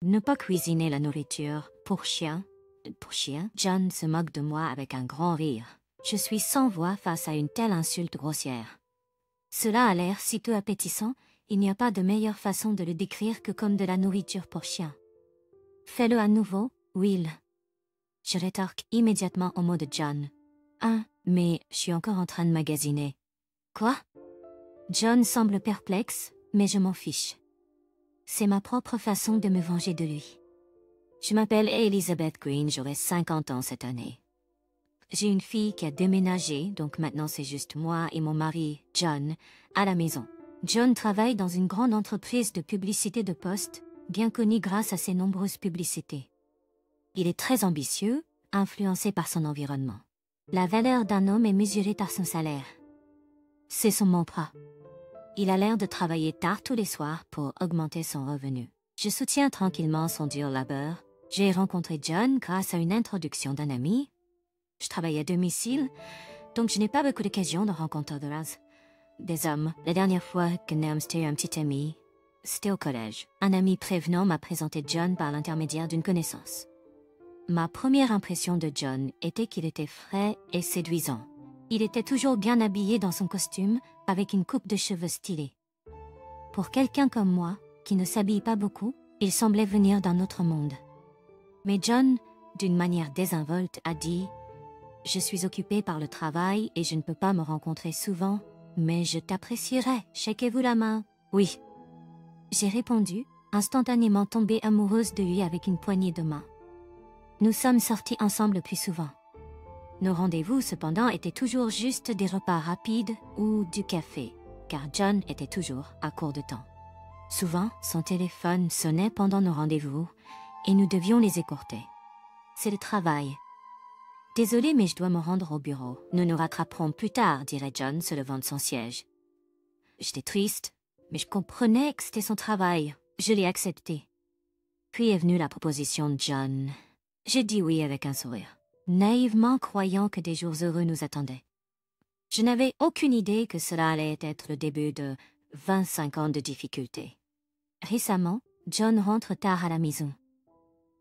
Ne pas cuisiner la nourriture pour chien. Pour chien, John se moque de moi avec un grand rire. Je suis sans voix face à une telle insulte grossière. Cela a l'air si peu appétissant, il n'y a pas de meilleure façon de le décrire que comme de la nourriture pour chien. Fais-le à nouveau, Will. Je rétorque immédiatement au mot de John. Mais je suis encore en train de magasiner. Quoi? John semble perplexe, mais je m'en fiche. C'est ma propre façon de me venger de lui. Je m'appelle Elizabeth Green, j'aurai 50 ans cette année. J'ai une fille qui a déménagé, donc maintenant c'est juste moi et mon mari, John, à la maison. John travaille dans une grande entreprise de publicité de poste, bien connue grâce à ses nombreuses publicités. Il est très ambitieux, influencé par son environnement. La valeur d'un homme est mesurée par son salaire. C'est son mantra. Il a l'air de travailler tard tous les soirs pour augmenter son revenu. Je soutiens tranquillement son dur labeur. J'ai rencontré John grâce à une introduction d'un ami. Je travaille à domicile, donc je n'ai pas beaucoup d'occasions de rencontrer des hommes. La dernière fois que j'ai eu un petit ami, c'était au collège. Un ami prévenant m'a présenté John par l'intermédiaire d'une connaissance. Ma première impression de John était qu'il était frais et séduisant. Il était toujours bien habillé dans son costume, avec une coupe de cheveux stylée. Pour quelqu'un comme moi, qui ne s'habille pas beaucoup, il semblait venir d'un autre monde. Mais John, d'une manière désinvolte, a dit « Je suis occupé par le travail et je ne peux pas me rencontrer souvent, mais je t'apprécierais, shakez-vous la main. » Oui. J'ai répondu, instantanément tombée amoureuse de lui avec une poignée de main. Nous sommes sortis ensemble plus souvent. Nos rendez-vous, cependant, étaient toujours juste des repas rapides ou du café, car John était toujours à court de temps. Souvent, son téléphone sonnait pendant nos rendez-vous et nous devions les écourter. C'est le travail. Désolé, mais je dois me rendre au bureau. Nous nous rattraperons plus tard, dirait John, se levant de son siège. J'étais triste, mais je comprenais que c'était son travail. Je l'ai accepté. Puis est venue la proposition de John. J'ai dit oui avec un sourire, naïvement croyant que des jours heureux nous attendaient. Je n'avais aucune idée que cela allait être le début de 25 ans de difficultés. Récemment, John rentre tard à la maison.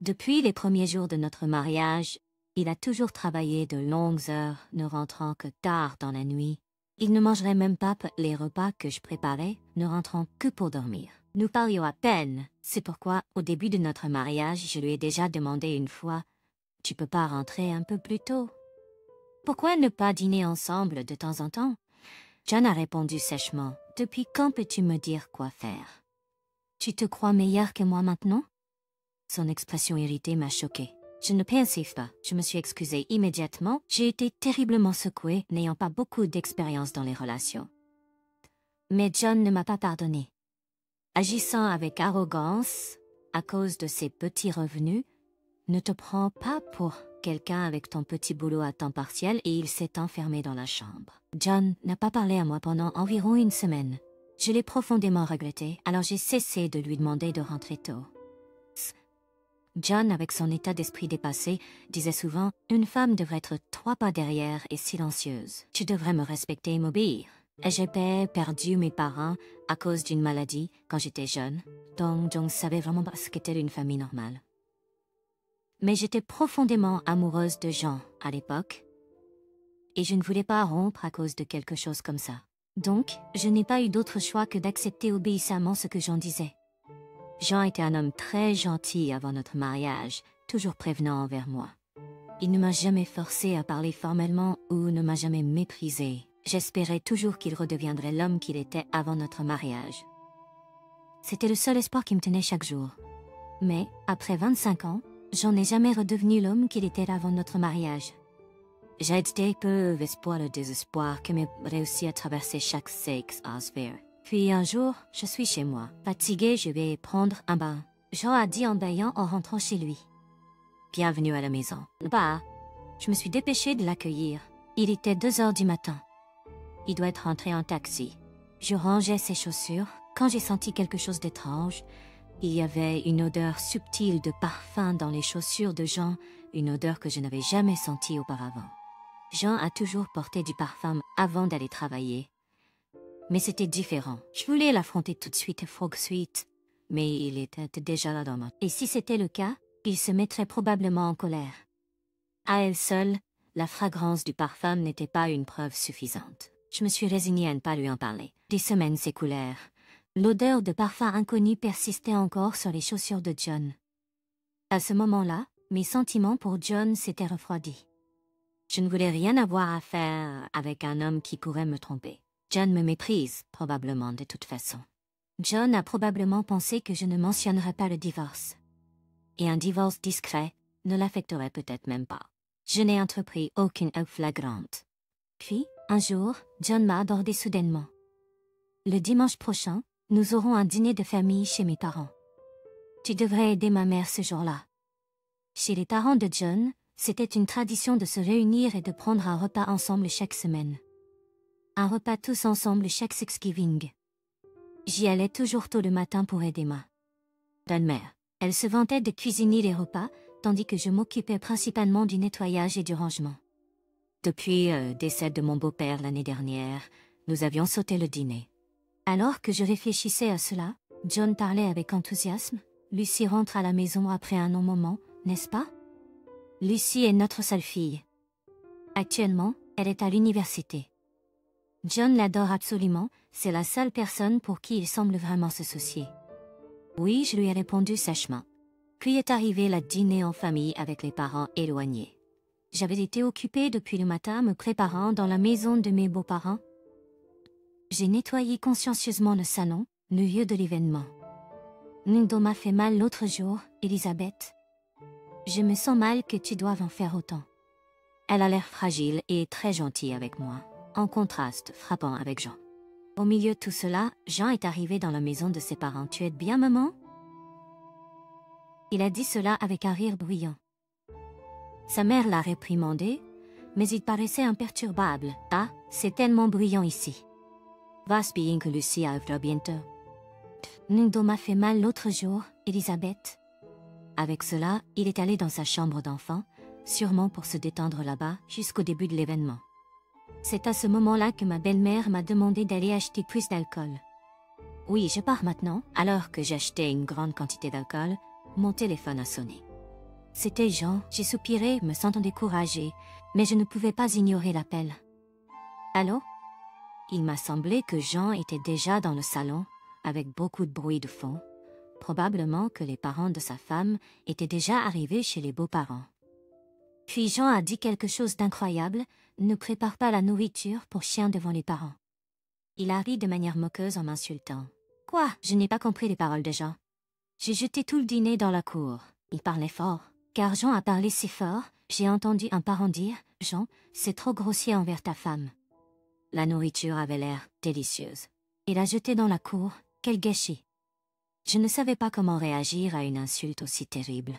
Depuis les premiers jours de notre mariage, il a toujours travaillé de longues heures, ne rentrant que tard dans la nuit. Il ne mangerait même pas les repas que je préparais, ne rentrant que pour dormir. Nous parlions à peine, c'est pourquoi, au début de notre mariage, je lui ai déjà demandé une fois « Tu peux pas rentrer un peu plus tôt? Pourquoi ne pas dîner ensemble de temps en temps ?» John a répondu sèchement « Depuis quand peux-tu me dire quoi faire? Tu te crois meilleur que moi maintenant ?» Son expression irritée m'a choquée. Je ne pensais pas, je me suis excusée immédiatement. J'ai été terriblement secouée, n'ayant pas beaucoup d'expérience dans les relations. Mais John ne m'a pas pardonné. Agissant avec arrogance, à cause de ses petits revenus, ne te prends pas pour quelqu'un avec ton petit boulot à temps partiel et il s'est enfermé dans la chambre. John n'a pas parlé à moi pendant environ une semaine. Je l'ai profondément regretté, alors j'ai cessé de lui demander de rentrer tôt. John, avec son état d'esprit dépassé, disait souvent « Une femme devrait être 3 pas derrière et silencieuse. Tu devrais me respecter et m'obéir. » J'ai perdu mes parents à cause d'une maladie quand j'étais jeune, donc je ne savais vraiment pas ce qu'était une famille normale. Mais j'étais profondément amoureuse de Jean à l'époque, et je ne voulais pas rompre à cause de quelque chose comme ça. Donc, je n'ai pas eu d'autre choix que d'accepter obéissamment ce que Jean disait. Jean était un homme très gentil avant notre mariage, toujours prévenant envers moi. Il ne m'a jamais forcé à parler formellement ou ne m'a jamais méprisé. J'espérais toujours qu'il redeviendrait l'homme qu'il était avant notre mariage. C'était le seul espoir qui me tenait chaque jour. Mais, après 25 ans, Jean n'est jamais redevenu l'homme qu'il était avant notre mariage. J'ai été peu espoir le désespoir que m'a réussi à traverser chaque sphère. Puis un jour, je suis chez moi. Fatiguée, je vais prendre un bain. Jean a dit en bâillant en rentrant chez lui. Bienvenue à la maison. Bah, je me suis dépêchée de l'accueillir. Il était 2 heures du matin. Il doit être rentré en taxi. Je rangeais ses chaussures quand j'ai senti quelque chose d'étrange. Il y avait une odeur subtile de parfum dans les chaussures de Jean, une odeur que je n'avais jamais sentie auparavant. Jean a toujours porté du parfum avant d'aller travailler. Mais c'était différent. Je voulais l'affronter tout de suite et Frog Sweet. mais il était déjà là dans ma... Et si c'était le cas, il se mettrait probablement en colère. À elle seule, la fragrance du parfum n'était pas une preuve suffisante. Je me suis résignée à ne pas lui en parler. Des semaines s'écoulèrent. L'odeur de parfum inconnu persistait encore sur les chaussures de John. À ce moment-là, mes sentiments pour John s'étaient refroidis. Je ne voulais rien avoir à faire avec un homme qui pourrait me tromper. John me méprise, probablement, de toute façon. John a probablement pensé que je ne mentionnerais pas le divorce. Et un divorce discret ne l'affecterait peut-être même pas. Je n'ai entrepris aucune œuvre flagrante. Puis, un jour, John m'a abordé soudainement. Le dimanche prochain, nous aurons un dîner de famille chez mes parents. Tu devrais aider ma mère ce jour-là. Chez les parents de John, c'était une tradition de se réunir et de prendre un repas ensemble chaque semaine. Un repas tous ensemble chaque Thanksgiving. J'y allais toujours tôt le matin pour aider ma belle-mère. Elle se vantait de cuisiner les repas, tandis que je m'occupais principalement du nettoyage et du rangement. Depuis le décès de mon beau-père l'année dernière, nous avions sauté le dîner. Alors que je réfléchissais à cela, John parlait avec enthousiasme. Lucy rentre à la maison après un long moment, n'est-ce pas? Lucy est notre seule fille. Actuellement, elle est à l'université. John l'adore absolument, c'est la seule personne pour qui il semble vraiment se soucier. Oui, je lui ai répondu sèchement. Puis est arrivé la dîner en famille avec les parents éloignés. J'avais été occupée depuis le matin me préparant dans la maison de mes beaux-parents. J'ai nettoyé consciencieusement le salon, le lieu de l'événement. Nindo m'a fait mal l'autre jour, Elisabeth. Je me sens mal que tu doives en faire autant. Elle a l'air fragile et très gentille avec moi, en contraste frappant avec Jean. Au milieu de tout cela, Jean est arrivé dans la maison de ses parents. Tu es bien, maman? Il a dit cela avec un rire bruyant. Sa mère l'a réprimandé, mais il paraissait imperturbable. Ah, c'est tellement bruyant ici. Va-s bien que Lucie arrivera bientôt. Nindo m'a fait mal l'autre jour, Elisabeth. Avec cela, il est allé dans sa chambre d'enfant, sûrement pour se détendre là-bas jusqu'au début de l'événement. C'est à ce moment-là que ma belle-mère m'a demandé d'aller acheter plus d'alcool. Oui, je pars maintenant. Alors que j'achetais une grande quantité d'alcool, mon téléphone a sonné. C'était Jean. J'ai soupiré, me sentant découragée, mais je ne pouvais pas ignorer l'appel. Allô? Il m'a semblé que Jean était déjà dans le salon, avec beaucoup de bruit de fond. Probablement que les parents de sa femme étaient déjà arrivés chez les beaux-parents. Puis Jean a dit quelque chose d'incroyable, ne prépare pas la nourriture pour chien devant les parents. Il a ri de manière moqueuse en m'insultant. Quoi? Je n'ai pas compris les paroles de Jean. J'ai jeté tout le dîner dans la cour. Il parlait fort. Car Jean a parlé si fort, j'ai entendu un parent dire « Jean, c'est trop grossier envers ta femme. » La nourriture avait l'air délicieuse. Il l'a jetée dans la cour. Quel gâchis. Je ne savais pas comment réagir à une insulte aussi terrible.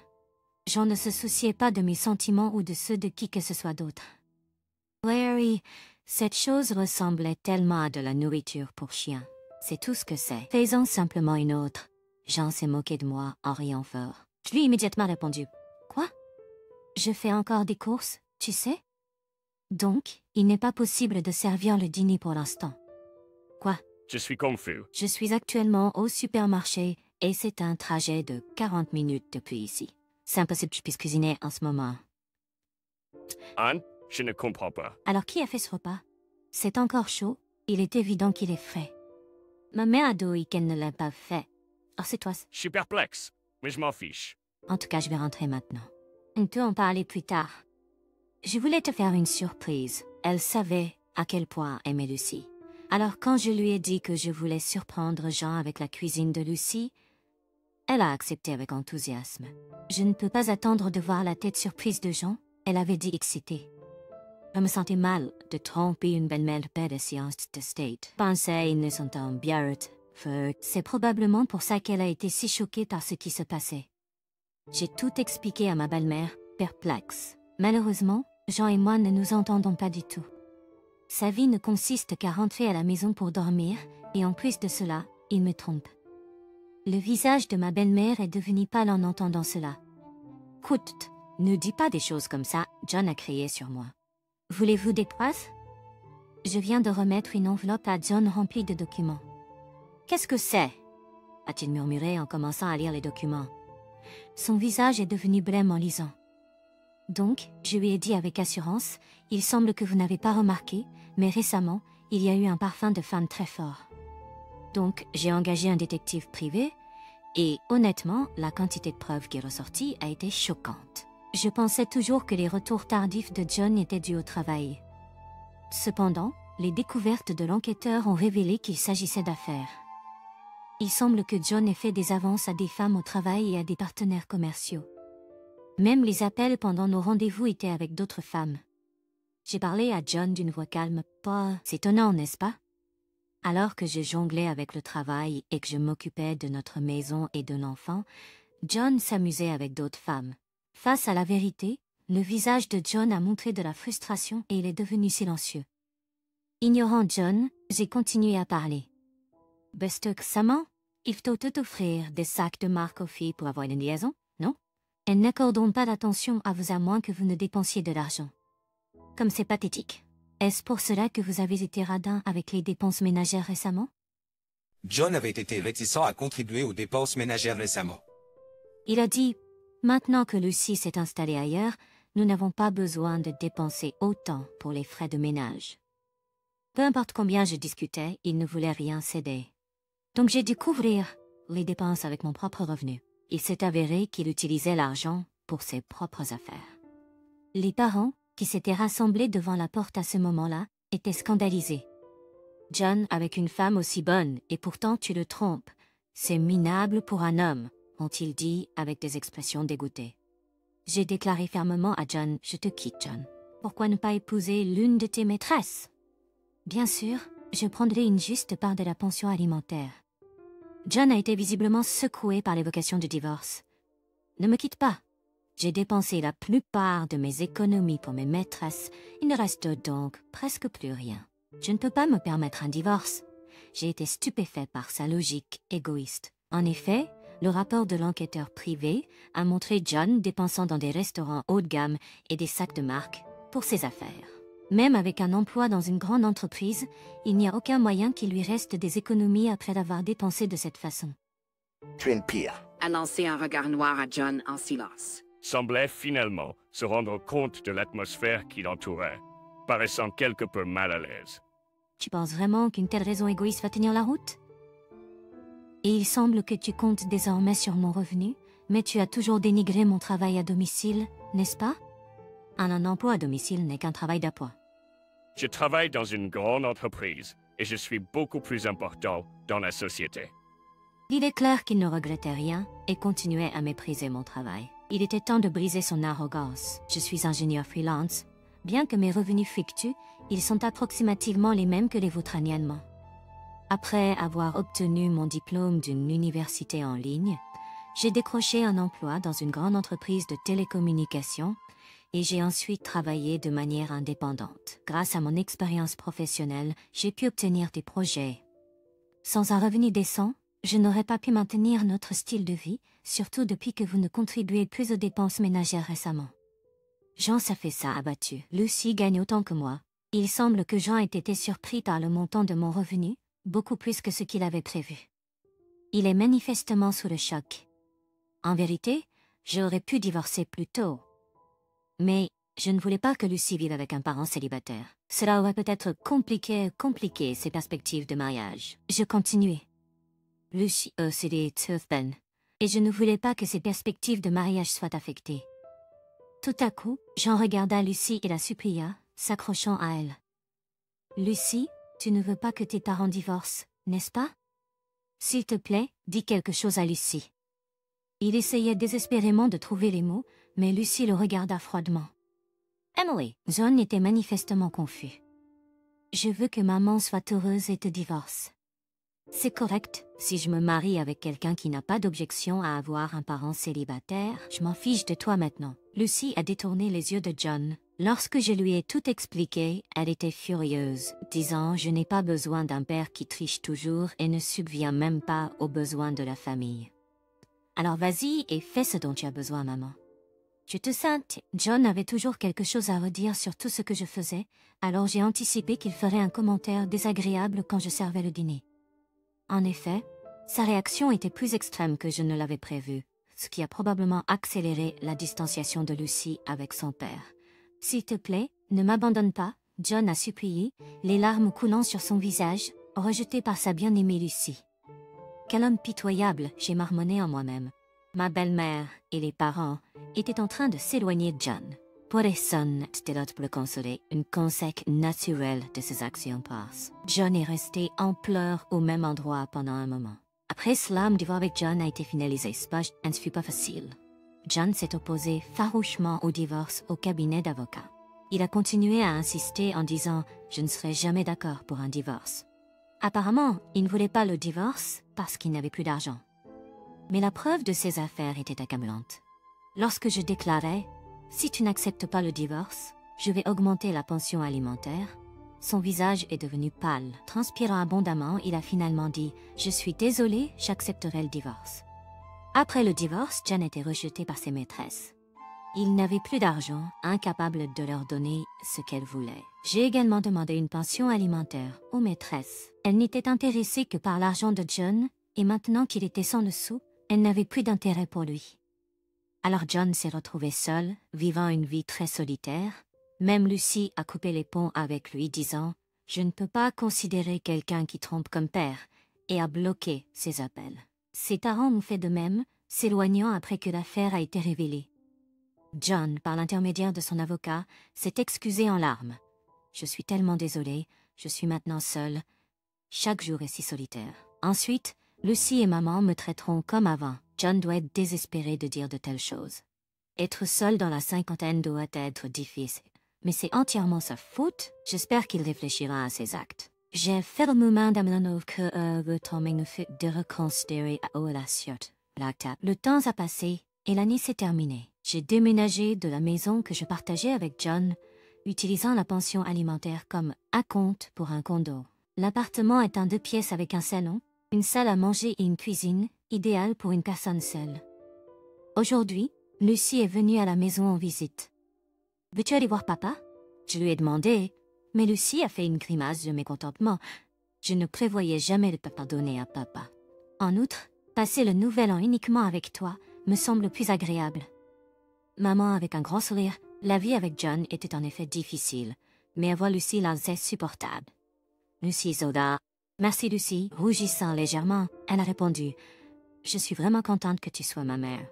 Jean ne se souciait pas de mes sentiments ou de ceux de qui que ce soit d'autre. Larry, cette chose ressemblait tellement à de la nourriture pour chien. C'est tout ce que c'est. Fais-en simplement une autre. Jean s'est moqué de moi en riant fort. Je lui ai immédiatement répondu. Quoi? Je fais encore des courses, tu sais? Donc, il n'est pas possible de servir le dîner pour l'instant. Quoi? Je suis confus. Je suis actuellement au supermarché et c'est un trajet de 40 minutes depuis ici. C'est impossible que je puisse cuisiner en ce moment. Anne, je ne comprends pas. Alors qui a fait ce repas? C'est encore chaud, il est évident qu'il est frais. Ma mère a dit qu'elle ne l'a pas fait. Oh, c'est toi. Je suis perplexe, mais je m'en fiche. En tout cas, je vais rentrer maintenant. On peut en parler plus tard. Je voulais te faire une surprise. Elle savait à quel point aimait Lucie. Alors quand je lui ai dit que je voulais surprendre Jean avec la cuisine de Lucie, elle a accepté avec enthousiasme. Je ne peux pas attendre de voir la tête surprise de Jean, elle avait dit excitée. Je me sentais mal de tromper une belle-mère de science de state. Pensais ils ne sont en bien. C'est probablement pour ça qu'elle a été si choquée par ce qui se passait. J'ai tout expliqué à ma belle-mère, perplexe. Malheureusement, Jean et moi ne nous entendons pas du tout. Sa vie ne consiste qu'à rentrer à la maison pour dormir, et en plus de cela, il me trompe. Le visage de ma belle-mère est devenu pâle en entendant cela. « Écoute, ne dis pas des choses comme ça, John a crié sur moi. Voulez-vous des preuves? » Je viens de remettre une enveloppe à John remplie de documents. « Qu'est-ce que c'est? » a-t-il murmuré en commençant à lire les documents. Son visage est devenu blême en lisant. Donc, je lui ai dit avec assurance, il semble que vous n'avez pas remarqué, mais récemment, il y a eu un parfum de femme très fort. Donc, j'ai engagé un détective privé, et honnêtement, la quantité de preuves qui est ressortie a été choquante. Je pensais toujours que les retours tardifs de John étaient dus au travail. Cependant, les découvertes de l'enquêteur ont révélé qu'il s'agissait d'affaires. Il semble que John ait fait des avances à des femmes au travail et à des partenaires commerciaux. Même les appels pendant nos rendez-vous étaient avec d'autres femmes. J'ai parlé à John d'une voix calme. Pas étonnant, n'est-ce pas? Alors que je jonglais avec le travail et que je m'occupais de notre maison et de l'enfant, John s'amusait avec d'autres femmes. Face à la vérité, le visage de John a montré de la frustration et il est devenu silencieux. Ignorant John, j'ai continué à parler. Beste récemment, il faut tout offrir des sacs de marque aux filles pour avoir une liaison, non? Elles n'accorderont pas d'attention à vous à moins que vous ne dépensiez de l'argent. Comme c'est pathétique. Est-ce pour cela que vous avez été radin avec les dépenses ménagères récemment? John avait été réticent à contribuer aux dépenses ménagères récemment. Il a dit, maintenant que Lucy s'est installée ailleurs, nous n'avons pas besoin de dépenser autant pour les frais de ménage. Peu importe combien je discutais, il ne voulait rien céder. Donc j'ai dû couvrir les dépenses avec mon propre revenu. Il s'est avéré qu'il utilisait l'argent pour ses propres affaires. Les parents, qui s'étaient rassemblés devant la porte à ce moment-là, étaient scandalisés. John, avec une femme aussi bonne, et pourtant tu le trompes. C'est minable pour un homme, ont-ils dit avec des expressions dégoûtées. J'ai déclaré fermement à John, je te quitte, John. Pourquoi ne pas épouser l'une de tes maîtresses? Bien sûr, je prendrai une juste part de la pension alimentaire. John a été visiblement secoué par l'évocation du divorce. Ne me quitte pas. J'ai dépensé la plupart de mes économies pour mes maîtresses. Il ne reste donc presque plus rien. Je ne peux pas me permettre un divorce. J'ai été stupéfait par sa logique égoïste. En effet, le rapport de l'enquêteur privé a montré John dépensant dans des restaurants haut de gamme et des sacs de marque pour ses affaires. Même avec un emploi dans une grande entreprise, il n'y a aucun moyen qu'il lui reste des économies après l'avoir dépensé de cette façon. Tu es une pire. A lancé un regard noir à John en silence. Semblait finalement se rendre compte de l'atmosphère qui l'entourait, paraissant quelque peu mal à l'aise. Tu penses vraiment qu'une telle raison égoïste va tenir la route? Et il semble que tu comptes désormais sur mon revenu, mais tu as toujours dénigré mon travail à domicile, n'est-ce pas? Un emploi à domicile n'est qu'un travail d'appoint. Je travaille dans une grande entreprise et je suis beaucoup plus important dans la société. Il est clair qu'il ne regrettait rien et continuait à mépriser mon travail. Il était temps de briser son arrogance. Je suis ingénieur freelance. Bien que mes revenus fluctuent, ils sont approximativement les mêmes que les vôtres annuellement. Après avoir obtenu mon diplôme d'une université en ligne, j'ai décroché un emploi dans une grande entreprise de télécommunications et j'ai ensuite travaillé de manière indépendante. Grâce à mon expérience professionnelle, j'ai pu obtenir des projets. Sans un revenu décent, je n'aurais pas pu maintenir notre style de vie, surtout depuis que vous ne contribuez plus aux dépenses ménagères récemment. Jean s'est fait ça abattu. Lucy gagne autant que moi. Il semble que Jean ait été surpris par le montant de mon revenu, beaucoup plus que ce qu'il avait prévu. Il est manifestement sous le choc. En vérité, j'aurais pu divorcer plus tôt. Mais je ne voulais pas que Lucy vive avec un parent célibataire. Cela aurait peut-être compliqué ses perspectives de mariage. Je continuais. Lucy c'est Ben, et je ne voulais pas que ses perspectives de mariage soient affectées. Tout à coup, Jean regarda Lucy et la supplia, s'accrochant à elle. Lucy, tu ne veux pas que tes parents divorcent, n'est-ce pas? S'il te plaît, dis quelque chose à Lucy. Il essayait désespérément de trouver les mots, mais Lucy le regarda froidement. Emily, John était manifestement confus. Je veux que maman soit heureuse et te divorce. C'est correct, si je me marie avec quelqu'un qui n'a pas d'objection à avoir un parent célibataire, je m'en fiche de toi maintenant. Lucy a détourné les yeux de John. Lorsque je lui ai tout expliqué, elle était furieuse, disant « Je n'ai pas besoin d'un père qui triche toujours et ne subvient même pas aux besoins de la famille. » Alors vas-y et fais ce dont tu as besoin, maman. Je te sens. John avait toujours quelque chose à redire sur tout ce que je faisais, alors j'ai anticipé qu'il ferait un commentaire désagréable quand je servais le dîner. En effet, Sa réaction était plus extrême que je ne l'avais prévu, ce qui a probablement accéléré la distanciation de Lucy avec son père. « S'il te plaît, ne m'abandonne pas », John a supplié, les larmes coulant sur son visage, rejeté par sa bien-aimée Lucy. Quel homme pitoyable, j'ai marmonné en moi-même. Ma belle-mère et les parents étaient en train de s'éloigner de John. Personne n'était là pour le consoler, une conséquence naturelle de ses actions passent. John est resté en pleurs au même endroit pendant un moment. Après cela, mon divorce avec John a été finalisé. Ce ne fut pas facile. John s'est opposé farouchement au divorce au cabinet d'avocats. Il a continué à insister en disant « Je ne serai jamais d'accord pour un divorce ». Apparemment, il ne voulait pas le divorce parce qu'il n'avait plus d'argent. Mais la preuve de ses affaires était accablante. Lorsque je déclarais « Si tu n'acceptes pas le divorce, je vais augmenter la pension alimentaire », son visage est devenu pâle. Transpirant abondamment, il a finalement dit « Je suis désolé, j'accepterai le divorce ». Après le divorce, John était rejeté par ses maîtresses. Il n'avait plus d'argent, incapable de leur donner ce qu'elles voulaient. J'ai également demandé une pension alimentaire aux maîtresses. Elles n'étaient intéressées que par l'argent de John, et maintenant qu'il était sans le sou, elles n'avaient plus d'intérêt pour lui. Alors John s'est retrouvé seul, vivant une vie très solitaire. Même Lucy a coupé les ponts avec lui, disant « Je ne peux pas considérer quelqu'un qui trompe comme père » et a bloqué ses appels. Ses parents ont fait de même, s'éloignant après que l'affaire a été révélée. John, par l'intermédiaire de son avocat, s'est excusé en larmes. « Je suis tellement désolé, je suis maintenant seule. Chaque jour est si solitaire. » Ensuite, Lucy et maman me traiteront comme avant. John doit être désespéré de dire de telles choses. Être seul dans la cinquantaine doit être difficile. Mais c'est entièrement sa faute. J'espère qu'il réfléchira à ses actes. J'ai fermement demandé que le temps magnifique de reconsidérer la suite. Le temps a passé et l'année s'est terminée. J'ai déménagé de la maison que je partageais avec John, utilisant la pension alimentaire comme acompte pour un condo. L'appartement est en 2 pièces avec un salon, une salle à manger et une cuisine, idéale pour une personne seule. Aujourd'hui, Lucy est venue à la maison en visite. « Veux-tu aller voir papa ?» Je lui ai demandé, mais Lucy a fait une grimace de mécontentement. Je ne prévoyais jamais de te pardonner à papa. En outre, passer le nouvel an uniquement avec toi me semble plus agréable. Maman avec un grand sourire, la vie avec John était en effet difficile, mais avoir Lucy la faisait supportable. Lucy Zoda. Merci Lucy, rougissant légèrement, elle a répondu. Je suis vraiment contente que tu sois ma mère.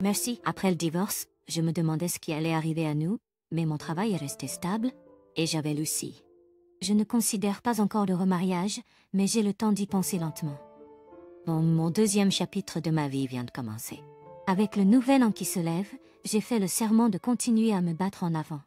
Merci. Après le divorce, je me demandais ce qui allait arriver à nous, mais mon travail est resté stable, et j'avais Lucy. Je ne considère pas encore le remariage, mais j'ai le temps d'y penser lentement. Bon, mon 2e chapitre de ma vie vient de commencer. Avec le nouvel an qui se lève, j'ai fait le serment de continuer à me battre en avant.